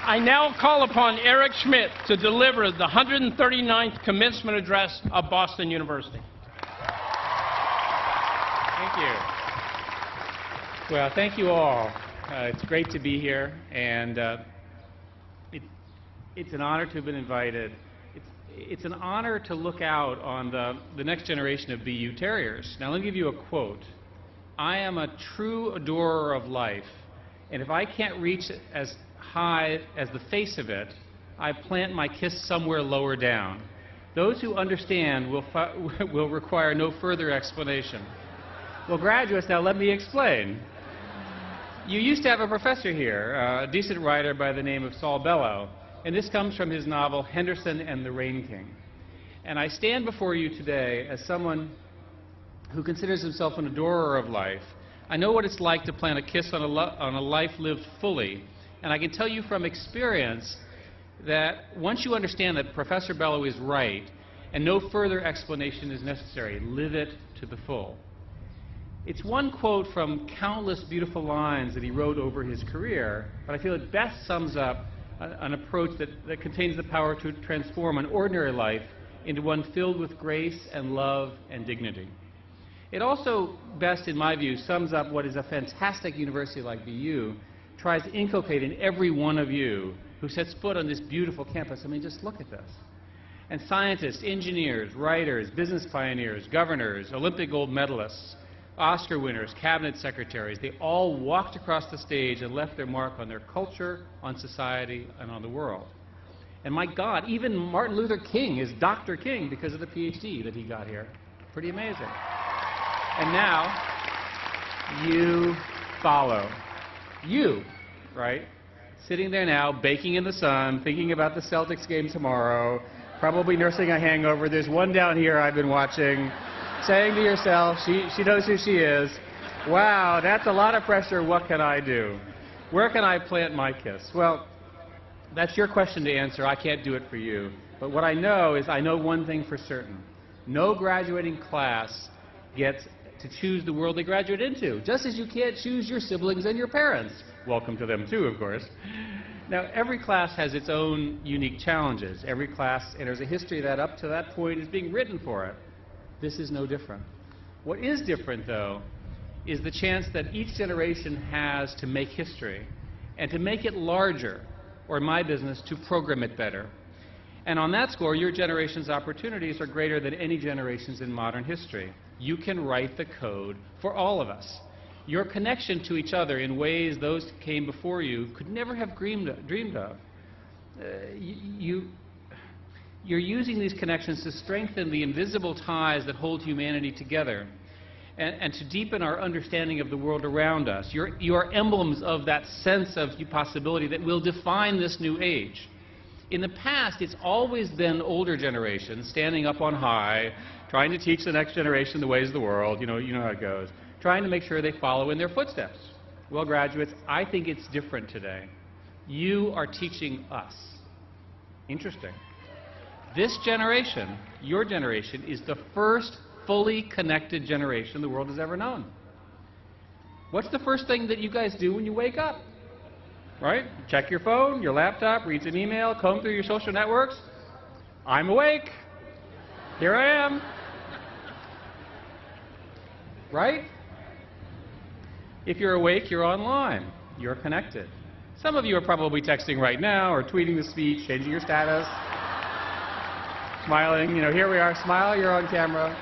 I now call upon Eric Schmidt to deliver the 139th commencement address of Boston University. Thank you. Well, thank you all. It's great to be here, and it's an honor to have been invited. It's an honor to look out on the next generation of BU Terriers. Now, let me give you a quote. I am a true adorer of life, and if I can't reach as high as the face of it, I plant my kiss somewhere lower down. Those who understand will require no further explanation. Well, graduates, now let me explain. You used to have a professor here, a decent writer by the name of Saul Bellow, and this comes from his novel Henderson and the Rain King. And I stand before you today as someone who considers himself an adorer of life. I know what it's like to plant a kiss on a life lived fully, and I can tell you from experience that once you understand that Professor Bellow is right and no further explanation is necessary, live it to the full. It's one quote from countless beautiful lines that he wrote over his career, but I feel it best sums up an approach that contains the power to transform an ordinary life into one filled with grace and love and dignity. It also best, in my view, sums up what is a fantastic university like BU tries to inculcate in every one of you who sets foot on this beautiful campus. I mean, just look at this. And scientists, engineers, writers, business pioneers, governors, Olympic gold medalists, Oscar winners, cabinet secretaries, they all walked across the stage and left their mark on their culture, on society, and on the world. And my God, even Martin Luther King is Dr. King because of the PhD that he got here. Pretty amazing. And now, you follow. You, right? Sitting there now, baking in the sun, thinking about the Celtics game tomorrow, probably nursing a hangover. There's one down here I've been watching, saying to yourself, she knows who she is. Wow, that's a lot of pressure. What can I do? Where can I plant my kiss? Well, that's your question to answer. I can't do it for you. But what I know is I know one thing for certain. No graduating class gets to choose the world they graduate into, just as you can't choose your siblings and your parents. Welcome to them too, of course. Now, every class has its own unique challenges. Every class enters a history that up to that point is being written for it. This is no different. What is different, though, is the chance that each generation has to make history and to make it larger, or in my business, to program it better. And on that score, your generation's opportunities are greater than any generation's in modern history. You can write the code for all of us. Your connection to each other in ways those who came before you could never have dreamed of. You're using these connections to strengthen the invisible ties that hold humanity together and to deepen our understanding of the world around us. You are emblems of that sense of possibility that will define this new age. In the past, it's always been older generations standing up on high, trying to teach the next generation the ways of the world. You know how it goes. Trying to make sure they follow in their footsteps. Well, graduates, I think it's different today. You are teaching us. Interesting. This generation, your generation, is the first fully connected generation the world has ever known. What's the first thing that you guys do when you wake up? Right? Check your phone, your laptop, read an email, comb through your social networks. I'm awake. Here I am. Right? If you're awake, you're online. You're connected. Some of you are probably texting right now or tweeting the speech, changing your status, smiling. Here we are. Smile, you're on camera.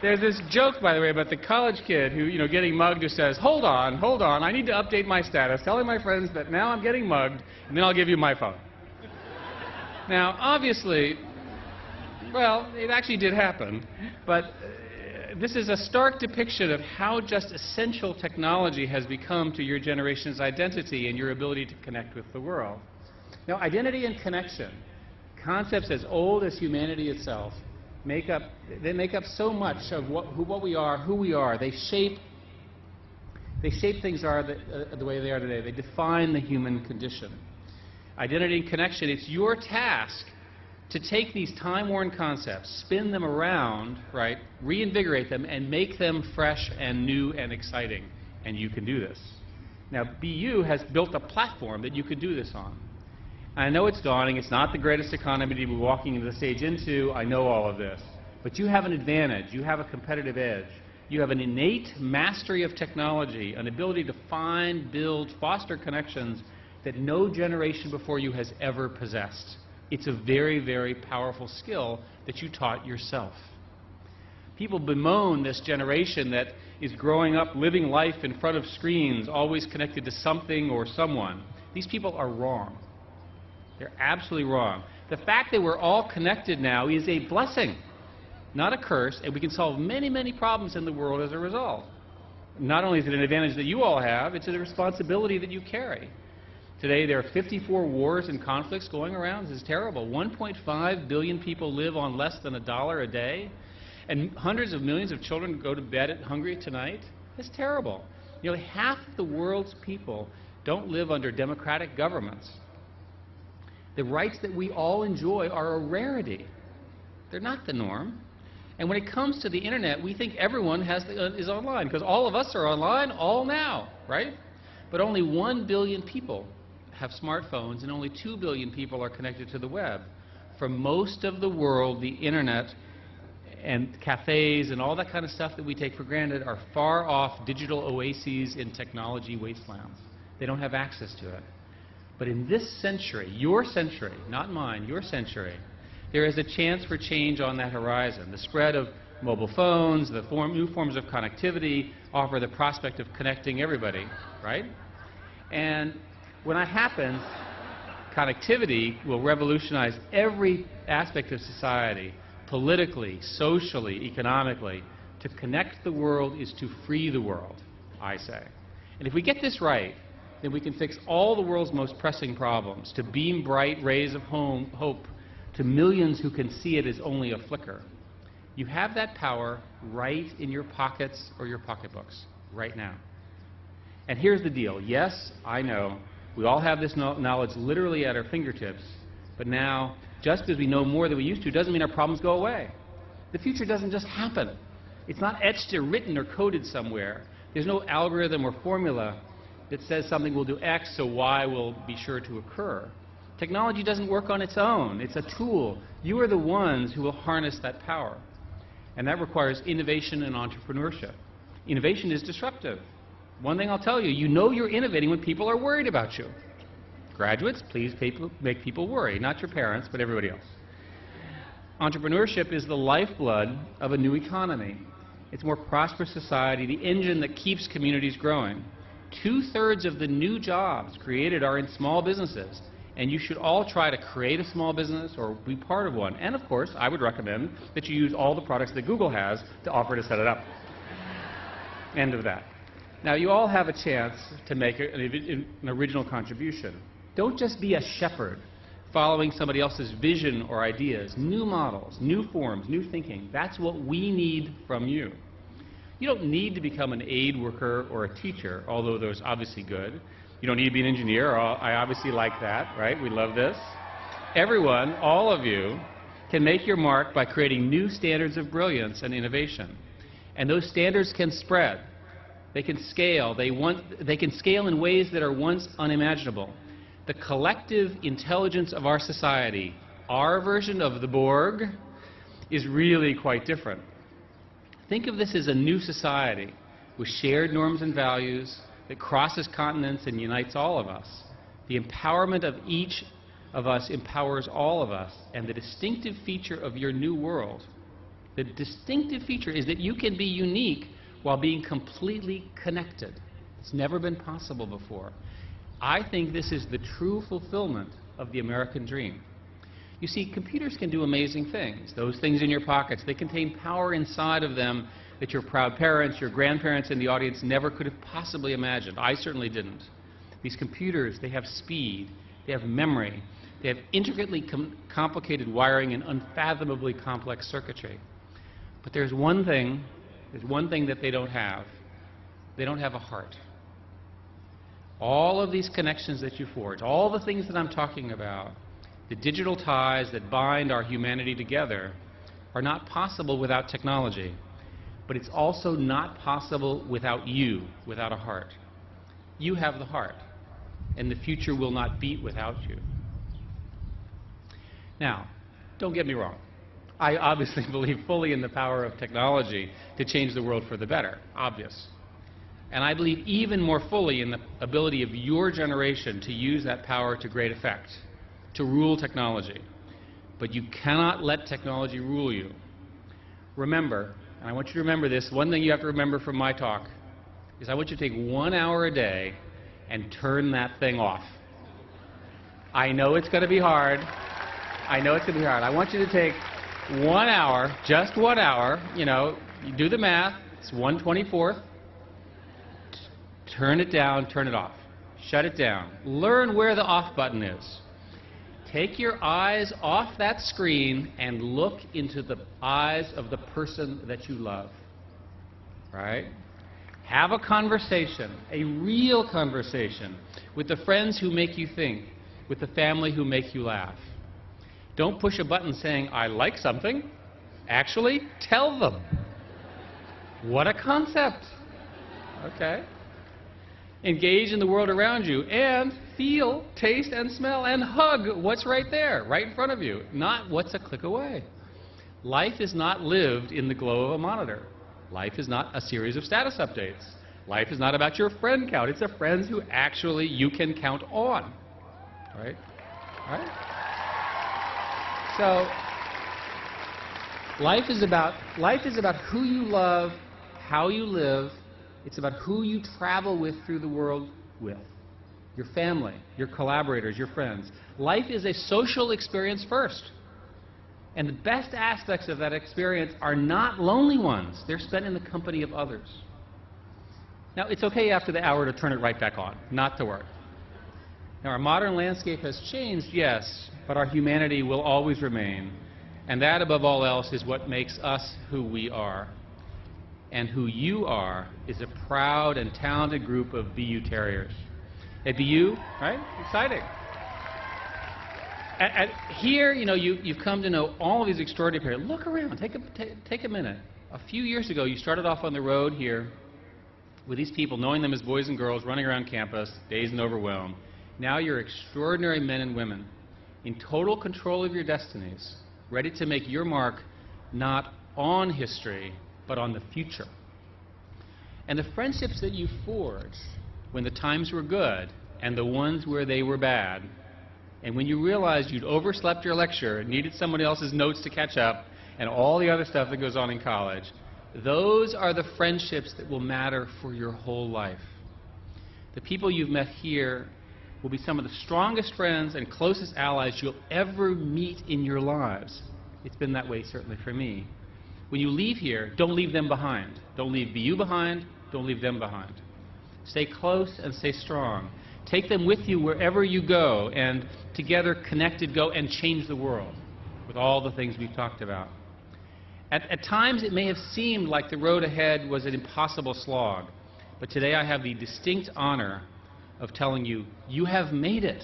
There's this joke, by the way, about the college kid who, getting mugged, who says, hold on, I need to update my status, telling my friends that now I'm getting mugged, and then I'll give you my phone. Now, obviously, well, it actually did happen, but this is a stark depiction of how just essential technology has become to your generation's identity and your ability to connect with the world. Now, identity and connection, concepts as old as humanity itself, make up so much of what we are, who we are. They shape things the way they are today. They define the human condition. Identity and connection, it's your task to take these time-worn concepts, spin them around, right, reinvigorate them, and make them fresh and new and exciting. And you can do this. Now, BU has built a platform that you could do this on. I know it's daunting. It's not the greatest economy to be walking into the stage into. I know all of this. But you have an advantage. You have a competitive edge. You have an innate mastery of technology, an ability to find, build, foster connections that no generation before you has ever possessed. It's a very, very powerful skill that you taught yourself. People bemoan this generation that is growing up living life in front of screens, always connected to something or someone. These people are wrong. They're absolutely wrong. The fact that we're all connected now is a blessing, not a curse, and we can solve many, many problems in the world as a result. Not only is it an advantage that you all have, it's a responsibility that you carry. Today there are 54 wars and conflicts going around. This is terrible. 1.5 billion people live on less than $1 a day, and hundreds of millions of children go to bed hungry tonight. It's terrible. Nearly half of the world's people don't live under democratic governments. The rights that we all enjoy are a rarity. They're not the norm. And when it comes to the internet, we think everyone is online, because all of us are online all now, right? But only 1 billion people have smartphones, and only 2 billion people are connected to the web. For most of the world, the internet and cafes and all that kind of stuff that we take for granted are far off digital oases in technology wastelands. They don't have access to it. But in this century, your century, not mine, your century, there is a chance for change on that horizon. The spread of mobile phones, the new forms of connectivity offer the prospect of connecting everybody, right? And when that happens, connectivity will revolutionize every aspect of society, politically, socially, economically. To connect the world is to free the world, I say. And if we get this right, then we can fix all the world's most pressing problems, to beam bright rays of hope to millions who can see it as only a flicker. You have that power right in your pockets or your pocketbooks, right now. And here's the deal. Yes, I know, we all have this knowledge literally at our fingertips, but now, just because we know more than we used to, doesn't mean our problems go away. The future doesn't just happen. It's not etched or written or coded somewhere. There's no algorithm or formula that says something will do X, so Y will be sure to occur. Technology doesn't work on its own. It's a tool. You are the ones who will harness that power. And that requires innovation and entrepreneurship. Innovation is disruptive. One thing I'll tell you, you know you're innovating when people are worried about you. Graduates, please make people worry, not your parents, but everybody else. Entrepreneurship is the lifeblood of a new economy. It's a more prosperous society, the engine that keeps communities growing. 2/3 of the new jobs created are in small businesses. And you should all try to create a small business or be part of one. And of course, I would recommend that you use all the products that Google has to offer to set it up. End of that. Now, you all have a chance to make an original contribution. Don't just be a shepherd following somebody else's vision or ideas. New models, new forms, new thinking. That's what we need from you. You don't need to become an aid worker or a teacher, although those obviously good. You don't need to be an engineer. I obviously like that, right? We love this. Everyone, all of you, can make your mark by creating new standards of brilliance and innovation. And those standards can spread. They can scale. They can scale in ways that are once unimaginable. The collective intelligence of our society, our version of the Borg, is really quite different. Think of this as a new society with shared norms and values that crosses continents and unites all of us. The empowerment of each of us empowers all of us. And the distinctive feature of your new world, the distinctive feature is that you can be unique while being completely connected. It's never been possible before. I think this is the true fulfillment of the American dream. You see, computers can do amazing things. Those things in your pockets, they contain power inside of them that your proud parents, your grandparents in the audience never could have possibly imagined. I certainly didn't. These computers, they have speed, they have memory, they have intricately complicated wiring and unfathomably complex circuitry. But there's one thing that they don't have. They don't have a heart. All of these connections that you forge, all the things that I'm talking about, the digital ties that bind our humanity together, are not possible without technology. But it's also not possible without you, without a heart. You have the heart, and the future will not beat without you. Now, don't get me wrong. I obviously believe fully in the power of technology to change the world for the better, obvious. And I believe even more fully in the ability of your generation to use that power to great effect, to rule technology. But you cannot let technology rule you. Remember, and I want you to remember this, one thing you have to remember from my talk is I want you to take 1 hour a day and turn that thing off. I know it's going to be hard. I know it's going to be hard. I want you to take 1 hour, just 1 hour, you do the math, it's 1/24th. Turn it down, turn it off. Shut it down. Learn where the off button is. Take your eyes off that screen and look into the eyes of the person that you love. Right? Have a conversation, a real conversation, with the friends who make you think, with the family who make you laugh. Don't push a button saying, I like something. Actually, tell them. What a concept. Okay? Engage in the world around you and feel, taste, and smell and hug what's right there, right in front of you, not what's a click away. Life is not lived in the glow of a monitor. Life is not a series of status updates. Life is not about your friend count. It's the friends who actually you can count on. Right? Right? So, life is about who you love, how you live. It's about who you travel with through the world with. Your family, your collaborators, your friends. Life is a social experience first. And the best aspects of that experience are not lonely ones. They're spent in the company of others. Now, it's okay after the hour to turn it right back on, not to worry. Now, our modern landscape has changed, yes, but our humanity will always remain. And that, above all else, is what makes us who we are. And who you are is a proud and talented group of BU Terriers. At BU, right? Exciting. Here, you've come to know all of these extraordinary people. Look around. Take a minute. A few years ago, you started off on the road here with these people, knowing them as boys and girls, running around campus, dazed and overwhelmed. Now you're extraordinary men and women in total control of your destinies, ready to make your mark not on history, but on the future. And the friendships that you forged when the times were good and the ones where they were bad, and when you realized you'd overslept your lecture and needed someone else's notes to catch up and all the other stuff that goes on in college, those are the friendships that will matter for your whole life. The people you've met here will be some of the strongest friends and closest allies you'll ever meet in your lives. It's been that way certainly for me. When you leave here, don't leave them behind. Don't leave BU behind. Don't leave them behind. Stay close and stay strong. Take them with you wherever you go, and together, connected, go and change the world with all the things we've talked about. At times, it may have seemed like the road ahead was an impossible slog, but today I have the distinct honor of telling you, you have made it.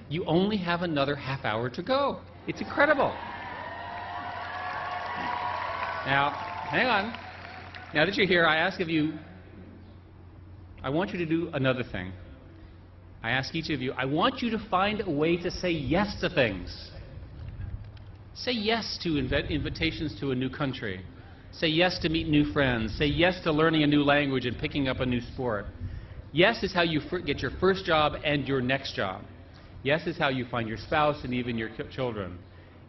You only have another half hour to go. It's incredible. Now, hang on. Now that you're here, I want you to do another thing. I ask each of you, I want you to find a way to say yes to things. Say yes to invitations to a new country. Say yes to meet new friends. Say yes to learning a new language and picking up a new sport. Yes is how you get your first job and your next job. Yes is how you find your spouse and even your children.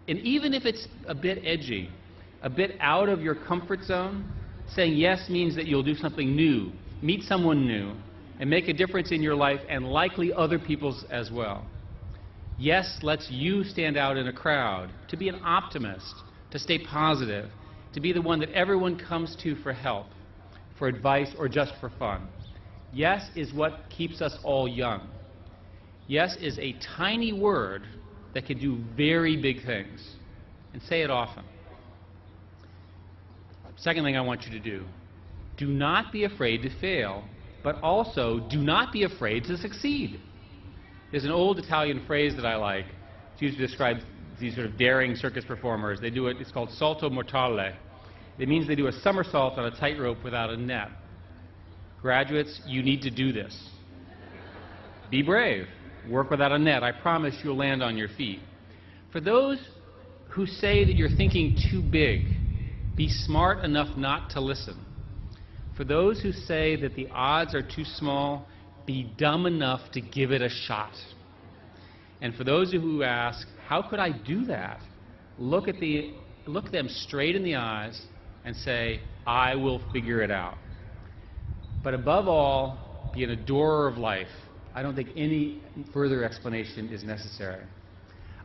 And even if it's a bit edgy, a bit out of your comfort zone, saying yes means that you'll do something new, meet someone new, and make a difference in your life and likely other people's as well. Yes lets you stand out in a crowd, to be an optimist, to stay positive, to be the one that everyone comes to for help, for advice, or just for fun. Yes is what keeps us all young. Yes is a tiny word that can do very big things. And say it often. Second thing I want you to do not be afraid to fail, but also do not be afraid to succeed. There's an old Italian phrase that I like. It's used to describe these sort of daring circus performers. They do it, it's called salto mortale. It means they do a somersault on a tightrope without a net. Graduates, you need to do this. be brave. Work without a net. I promise you'll land on your feet. For those who say that you're thinking too big, be smart enough not to listen. For those who say that the odds are too small, be dumb enough to give it a shot. And for those who ask, how could I do that? Look them straight in the eyes and say, I will figure it out. But above all, be an adorer of life. I don't think any further explanation is necessary.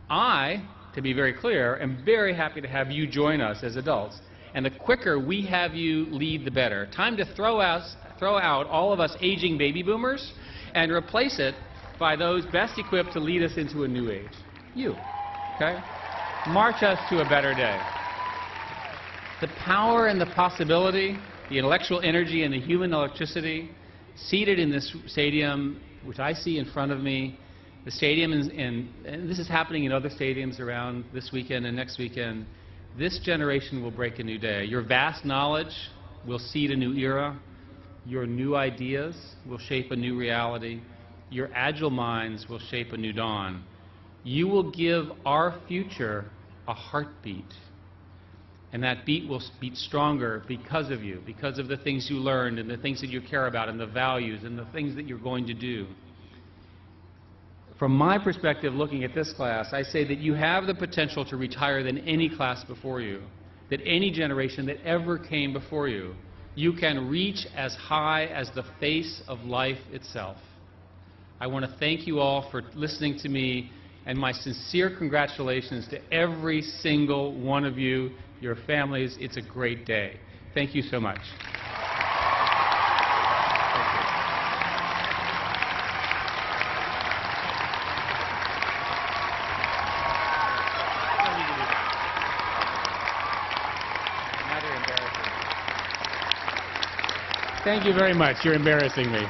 I, to be very clear, am very happy to have you join us as adults. And the quicker we have you lead, the better. Time to throw out all of us aging baby boomers and replace it by those best equipped to lead us into a new age. You. Okay? March us to a better day. The power and the possibility, the intellectual energy and the human electricity seated in this stadium, which I see in front of me, the stadium, and this is happening in other stadiums around this weekend and next weekend, this generation will break a new day. Your vast knowledge will seed a new era. Your new ideas will shape a new reality. Your agile minds will shape a new dawn. You will give our future a heartbeat. And that beat will beat stronger because of you, because of the things you learned and the things that you care about and the values and the things that you're going to do. From my perspective, looking at this class, I say that you have the potential to retire than any class before you, that any generation that ever came before you. You can reach as high as the face of life itself. I want to thank you all for listening to me, and my sincere congratulations to every single one of you, your families. It's a great day. Thank you so much. Thank you very much. You're embarrassing me.